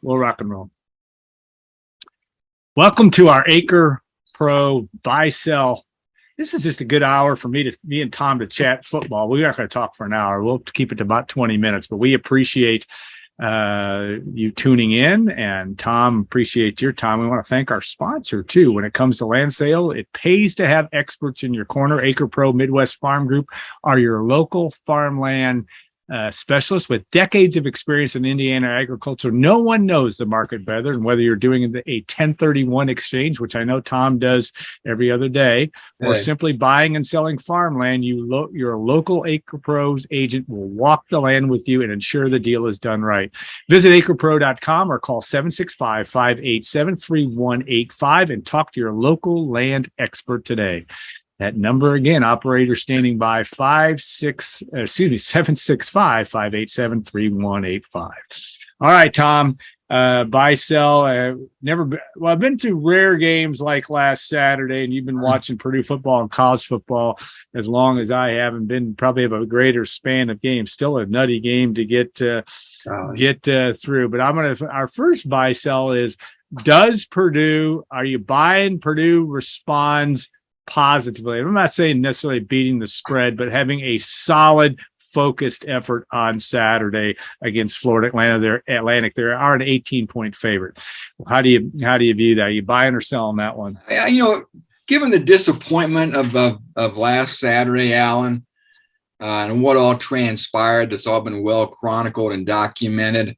We'll rock and roll. Welcome to our acrepro buy sell. This is just a good hour for me and Tom to chat football. We aren't going to talk for an hour. We'll keep it to about 20 minutes, but we appreciate you tuning in, and Tom, appreciate your time. We want to thank our sponsor too. When it comes to land sale, it pays to have experts in your corner. acrepro Midwest Farm Group are your local farmland specialists with decades of experience in Indiana agriculture. No one knows the market better, and whether you're doing a 1031 exchange, which I know Tom does every other day, or simply buying and selling farmland, your local acrepro's agent will walk the land with you and ensure the deal is done right. Visit acrepro.com or call 765-587-3185 and talk to your local land expert today. That number again, operator standing by, 765-587-3185. All right, Tom, buy, sell. I've been to rare games like last Saturday, and you've been watching Purdue football and college football as long as I have, and been probably of a greater span of games. Still a nutty game to get through. But our first buy, sell is, are you buying Purdue responds positively? I'm not saying necessarily beating the spread, but having a solid, focused effort on Saturday against Florida Atlantic. They are an 18-point favorite. How do you view that? Are you buying or selling that one? Given the disappointment of last Saturday, Alan, and what all transpired, that's all been well chronicled and documented,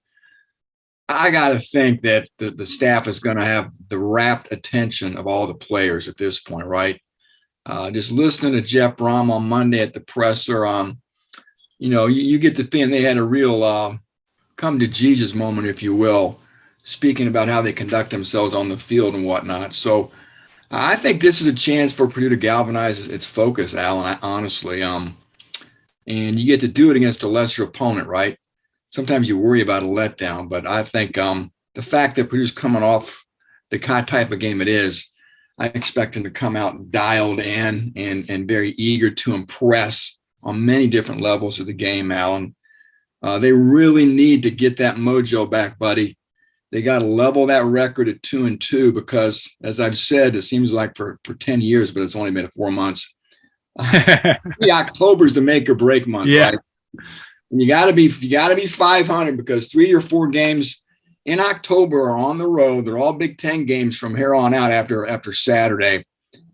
I got to think that the staff is going to have the rapt attention of all the players at this point, right? Just listening to Jeff Brom on Monday at the presser, you get the feeling they had a real come to Jesus moment, if you will, speaking about how they conduct themselves on the field and whatnot. So I think this is a chance for Purdue to galvanize its focus, Alan, honestly. And you get to do it against a lesser opponent, right? Sometimes you worry about a letdown, but I think the fact that Purdue's coming off the type of game it is, I expect them to come out dialed in and very eager to impress on many different levels of the game, Alan. They really need to get that mojo back, buddy. They got to level that record at 2-2 because, as I've said, it seems like for 10 years, but it's only been 4 months. October is the make or break month, right? And you got to be 500 because 3 or 4 games in October are on the road. They're all Big Ten games from here on out after Saturday.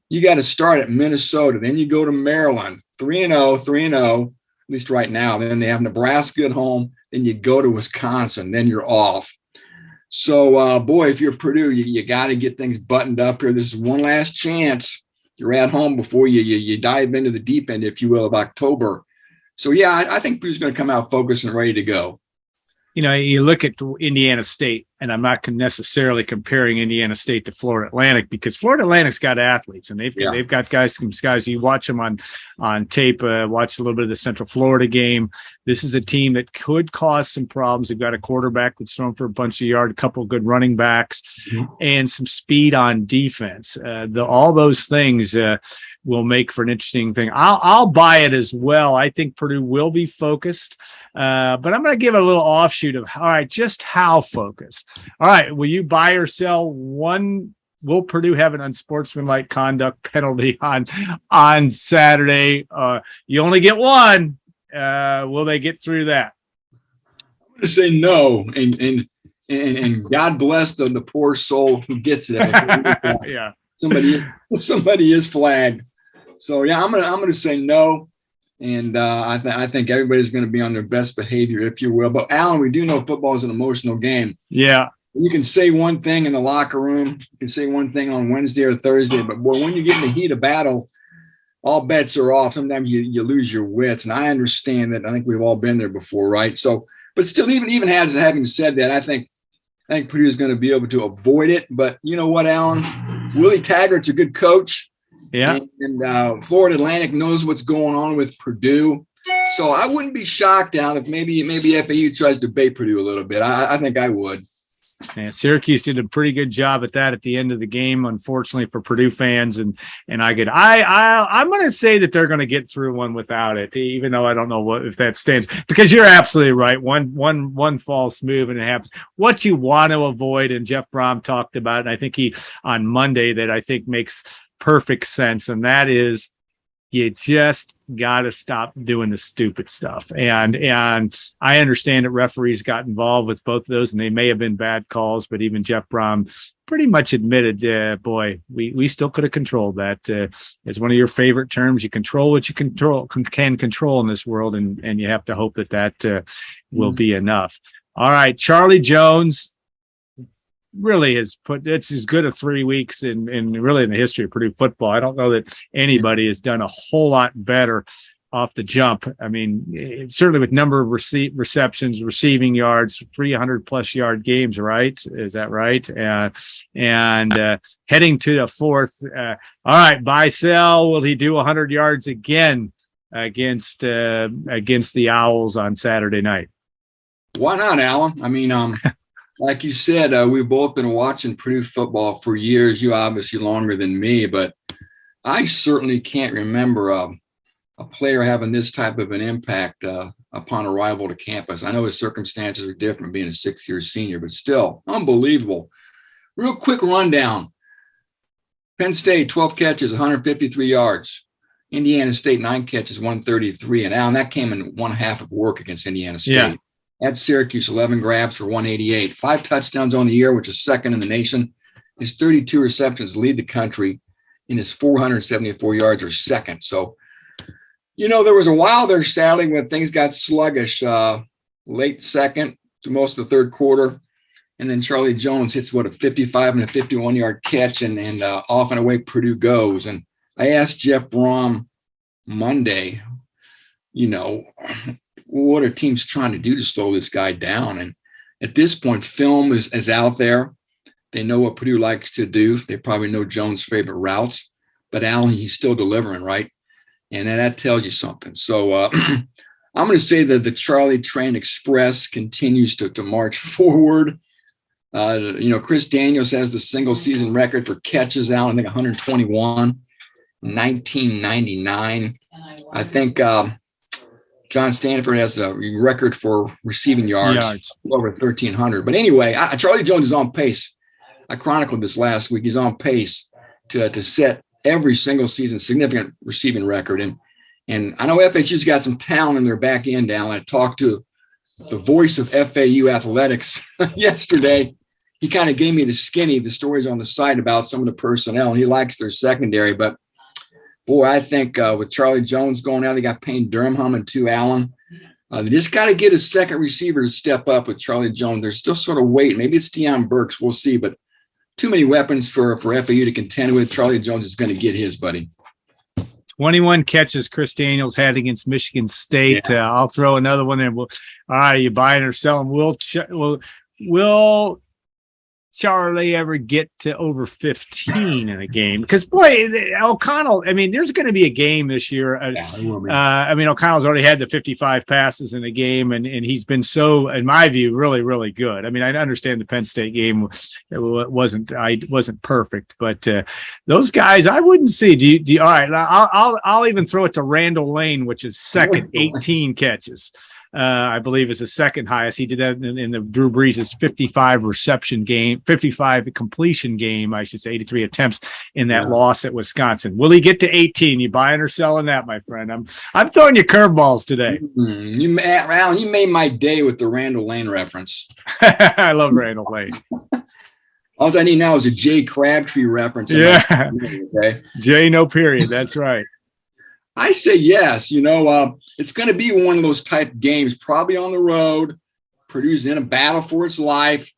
You got to start at Minnesota. Then you go to Maryland, 3-0, at least right now. Then they have Nebraska at home. Then you go to Wisconsin. Then you're off. So, boy, if you're Purdue, you got to get things buttoned up here. This is one last chance. You're at home before you dive into the deep end, if you will, of October. So, yeah, I think Purdue's going to come out focused and ready to go. You look at Indiana State, and I'm not necessarily comparing Indiana State to Florida Atlantic because Florida Atlantic's got athletes, and they've got guys. You watch them on tape. Watch a little bit of the Central Florida game. This is a team that could cause some problems. They've got a quarterback that's thrown for a bunch of yards, a couple of good running backs, and some speed on defense. All those things will make for an interesting thing. I'll buy it as well. I think Purdue will be focused, but I'm going to give it a little offshoot of, all right, just how focused. All right, will you buy or sell one? Will Purdue have an unsportsmanlike conduct penalty on Saturday? You only get one. Will they get through that? I'm going to say no, and God bless the poor soul who gets it. Yeah, somebody is flagged. So yeah, I'm gonna say no, and I think everybody's going to be on their best behavior, if you will. But Alan, we do know football is an emotional game. Yeah, you can say one thing in the locker room, you can say one thing on Wednesday or Thursday, but boy, when you get in the heat of battle, all bets are off. Sometimes you lose your wits, and I understand that. I think we've all been there before, right? So, but still, even having said that, I think Purdue is going to be able to avoid it. But you know what, Alan? Willie Taggart's a good coach. Yeah. And Florida Atlantic knows what's going on with Purdue. So I wouldn't be shocked, Alan, if maybe FAU tries to bait Purdue a little bit. I think I would. Yeah, Syracuse did a pretty good job at that at the end of the game, unfortunately for Purdue fans. And I'm going to say that they're going to get through one without it, even though I don't know if that stands, because you're absolutely right. One false move and it happens. What you want to avoid, and Jeff Brom talked about it, and I think he on Monday that I think makes perfect sense, and that is you just got to stop doing the stupid stuff. And I understand that referees got involved with both of those, and they may have been bad calls, but even Jeff Brom pretty much admitted, boy, we still could have controlled that. It's one of your favorite terms. You control what you can control in this world, and you have to hope that will be enough. All right, Charlie Jones really has it's as good as 3 weeks in really in the history of Purdue football. I don't know that anybody has done a whole lot better off the jump. I mean, certainly with number of receptions, receiving yards, 300 plus yard games, right? Is that right? And heading to the fourth. All right, Bicel, will he do 100 yards again against the Owls on Saturday night? Why not, Alan? I mean, like you said, we've both been watching Purdue football for years. You obviously longer than me, but I certainly can't remember a player having this type of an impact upon arrival to campus. I know his circumstances are different being a sixth-year senior, but still unbelievable. Real quick rundown. Penn State, 12 catches, 153 yards. Indiana State, 9 catches, 133. And Alan, that came in one half of work against Indiana State. Yeah. At Syracuse, 11 grabs for 188. 5 touchdowns on the year, which is second in the nation. His 32 receptions lead the country, and his 474 yards are second. So, there was a while there, sadly, when things got sluggish, late second to most of the third quarter. And then Charlie Jones hits, a 55 and a 51-yard catch, and off and away Purdue goes. And I asked Jeff Brom Monday, what are teams trying to do to slow this guy down? And at this point, film is out there. They know what Purdue likes to do. They probably know Jones' favorite routes, but Allen, he's still delivering, right? And that tells you something. So I'm going to say that the Charlie Train Express continues to march forward. Chris Daniels has the single season record for catches, Allen, I think 121, 1999. I think John Stanford has a record for receiving yards. Over 1,300. But anyway, Charlie Jones is on pace. I chronicled this last week. He's on pace to set every single season significant receiving record. And I know FSU's got some talent in their back end down. I talked to the voice of FAU athletics yesterday. He kind of gave me the stories on the site about some of the personnel, and he likes their secondary. But boy, I think with Charlie Jones going out, they got Payne Durham and 2 Allen. They just got to get a second receiver to step up with Charlie Jones. They're still sort of waiting. Maybe it's Deion Burks. We'll see. But too many weapons for FAU to contend with. Charlie Jones is going to get his, buddy. 21 catches Chris Daniels had against Michigan State. Yeah. I'll throw another one in. All right, you buying or selling? Will Charlie ever get to over 15 in a game? Because, boy, O'Connell, I mean, there's going to be a game this year. O'Connell's already had the 55 passes in a game, and he's been so, in my view, really, really good. I mean, I understand the Penn State game wasn't perfect, but those guys, I wouldn't see. Do you all right, I'll even throw it to Randall Lane, which is second, 18 catches. I believe is the second highest. He did that in the Drew Brees' 55 reception game, 55 completion game, I should say, 83 attempts in that loss at Wisconsin. Will he get to 18? You buying or selling that, my friend? I'm throwing you curveballs today. Alan, you made my day with the Randall Lane reference. I love Randall Lane. All I need now is a Jay Crabtree reference. Yeah. Okay. Jay, no period. That's right. I say yes. It's going to be one of those type games, probably on the road. Purdue's in a battle for its life.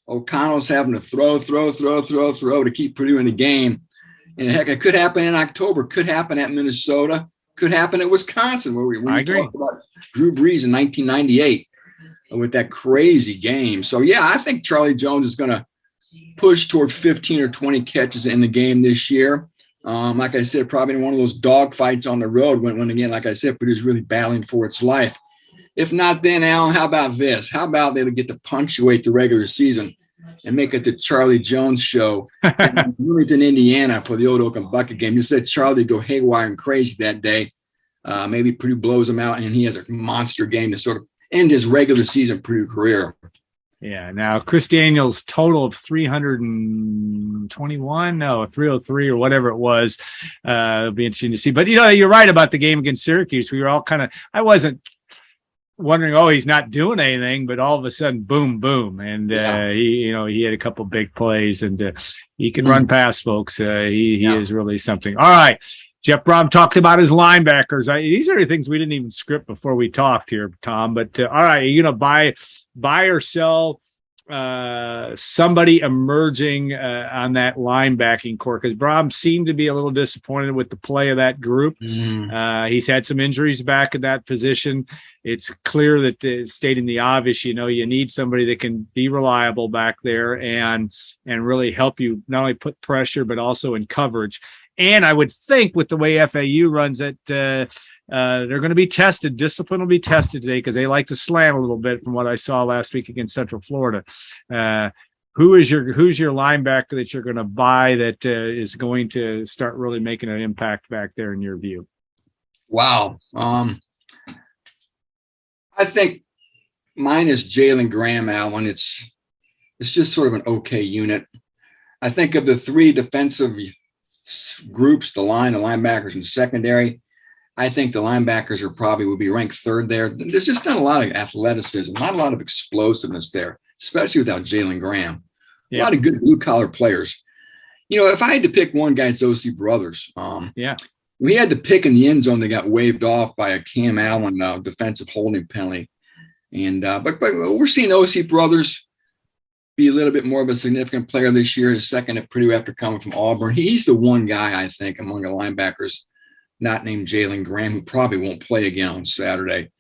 O'Connell's having to throw to keep Purdue in the game. And heck, it could happen in October. Could happen at Minnesota. Could happen at Wisconsin, where we talked about Drew Brees in 1998 with that crazy game. So, yeah, I think Charlie Jones is going to push toward 15 or 20 catches in the game this year. Like I said, probably in one of those dog fights on the road when again, like I said, Purdue's really battling for its life. If not, then Alan, how about this? How about they'll get to punctuate the regular season and make it the Charlie Jones show in Bloomington, Indiana for the Old Oaken Bucket game. You said Charlie go haywire and crazy that day. Maybe Purdue blows him out, and he has a monster game to sort of end his regular season Purdue career. Yeah. Now, Chris Daniels' total of 303 or whatever it was. It'll be interesting to see. But, you're right about the game against Syracuse. We were all I wasn't wondering, he's not doing anything, but all of a sudden, boom, boom. And he had a couple big plays, and he can run past folks. He is really something. All right. Jeff Brom talked about his linebackers. These are the things we didn't even script before we talked here, Tom. But all right, you're going to buy or sell somebody emerging on that linebacking core, because Brom seemed to be a little disappointed with the play of that group. He's had some injuries back in that position. It's clear that stating the obvious, you need somebody that can be reliable back there and really help you not only put pressure but also in coverage. And I would think with the way FAU runs it, they're going to be tested. Discipline will be tested today because they like to slant a little bit from what I saw last week against Central Florida. Who's your linebacker that you're going to buy that is going to start really making an impact back there in your view? Wow. I think mine is Jalen Graham, Alan. It's just sort of an okay unit. I think of the three defensive groups, the linebackers, and secondary, I think the linebackers would be ranked third there. There's just not a lot of athleticism, not a lot of explosiveness there, especially without Jalen Graham. A lot of good blue-collar players. If I had to pick one guy, it's O.C. Brothers. We had the pick in the end zone that got waved off by a Cam Allen defensive holding penalty. And but we're seeing O.C. Brothers be a little bit more of a significant player this year, his second at Purdue after coming from Auburn. He's the one guy, I think, among the linebackers, not named Jalen Graham, who probably won't play again on Saturday.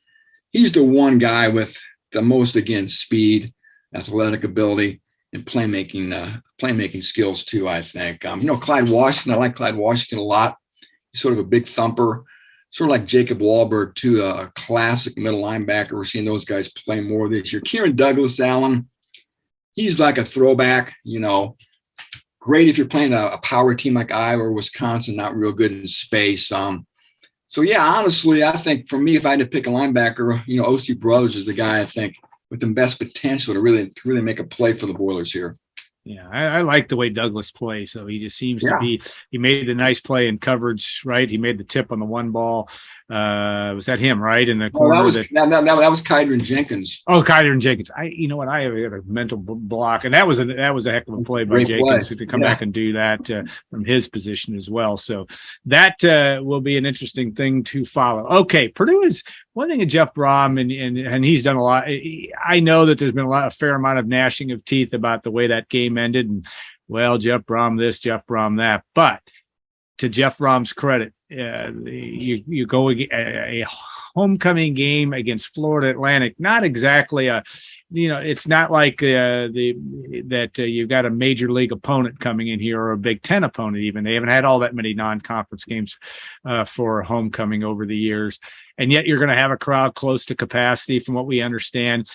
He's the one guy with the most, again, speed, athletic ability, and playmaking skills too, I think. Clyde Washington, I like Clyde Washington a lot. He's sort of a big thumper, sort of like Jacob Wahlberg too, a classic middle linebacker. We're seeing those guys play more this year. Kieran Douglas, Allen, he's like a throwback, great if you're playing a power team like Iowa or Wisconsin, not real good in space. Honestly, I think for me, if I had to pick a linebacker, O.C. Brothers is the guy I think with the best potential to really make a play for the Boilers here. Yeah, I like the way Douglas plays. So he just seems to be. He made the nice play in coverage, right? He made the tip on the one ball. Was that him, right? In the corner. That was Kydron Jenkins. Oh, Kydron Jenkins. I have a mental block, and that was a heck of a play by Jenkins to come back and do that from his position as well. So that will be an interesting thing to follow. Okay, Purdue is one thing. Jeff Brom and he's done a lot. I know that there's been a fair amount of gnashing of teeth about the way that game ended, and Jeff Brom this, Jeff Brom that, but to Jeff Brom's credit, you go a homecoming game against Florida Atlantic. Not exactly it's not like you've got a major league opponent coming in here or a Big Ten opponent. Even they haven't had all that many non-conference games for homecoming over the years, and yet you're going to have a crowd close to capacity, from what we understand.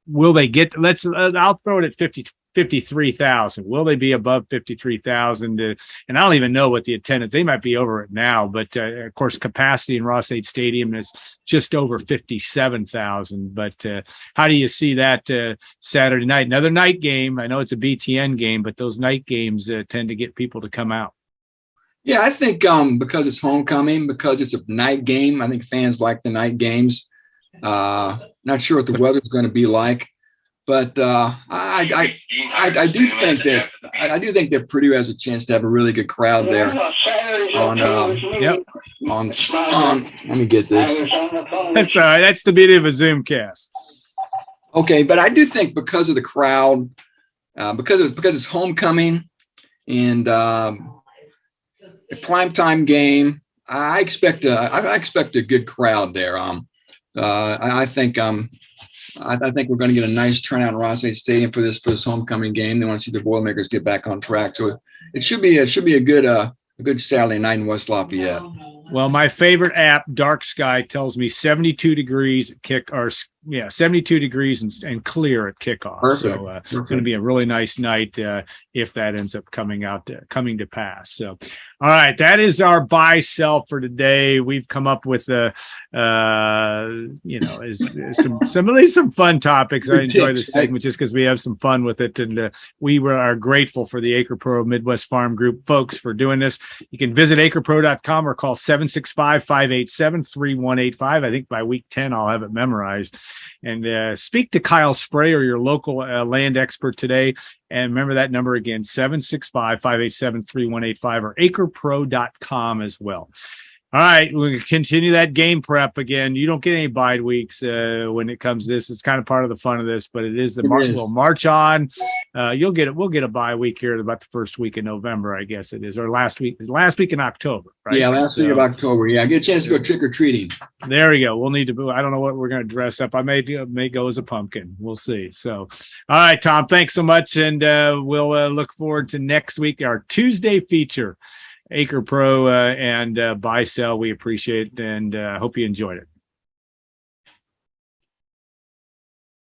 Will they get? I'll throw it at 53,000. Will they be above 53,000? And I don't even know what the attendance. They might be over it now, but of course, capacity in Ross-Ade Stadium is just over 57,000. But how do you see that Saturday night? Another night game. I know it's a BTN game, but those night games tend to get people to come out. Yeah, I think because it's homecoming, because it's a night game, I think fans like the night games. Not sure what the weather's going to be like, but I do think that Purdue has a chance to have a really good crowd there. Let me get this. That's all right. That's the beauty of a Zoom cast. Okay, but I do think because of the crowd, because it's homecoming and a primetime game, I expect a good crowd there. I think we're going to get a nice turnout in Ross-Ade Stadium for this homecoming game. They want to see the Boilermakers get back on track, so it should be a good Saturday night in West Lafayette. Well, my favorite app, Dark Sky, tells me 72 degrees 72 degrees and clear at kickoff. Perfect. So it's going to be a really nice night if that ends up coming to pass. So, all right, that is our buy sell for today. We've come up with some fun topics. I enjoy this segment just because we have some fun with it, and we are grateful for the acrepro Midwest Farm Group folks for doing this. You can visit acrepro.com or call 765-587-3185. I think by week 10 I'll have it memorized. And speak to Kyle Sprayer, your local land expert today. And remember that number again, 765-587-3185 or acrepro.com as well. All right, we'll continue that game prep again. You don't get any bye weeks when it comes to this. It's kind of part of the fun of this, but it is we'll march on. We'll get a bye week here about the first week in November, I guess it is, or last week in October, right? Yeah, last week of October. Yeah, get a chance to go trick or treating. There we go. We'll need to. I don't know what we're going to dress up. I may go as a pumpkin. We'll see. So, all right, Tom. Thanks so much, and we'll look forward to next week, our Tuesday feature. acrepro and buy sell. We appreciate it, and hope you enjoyed it.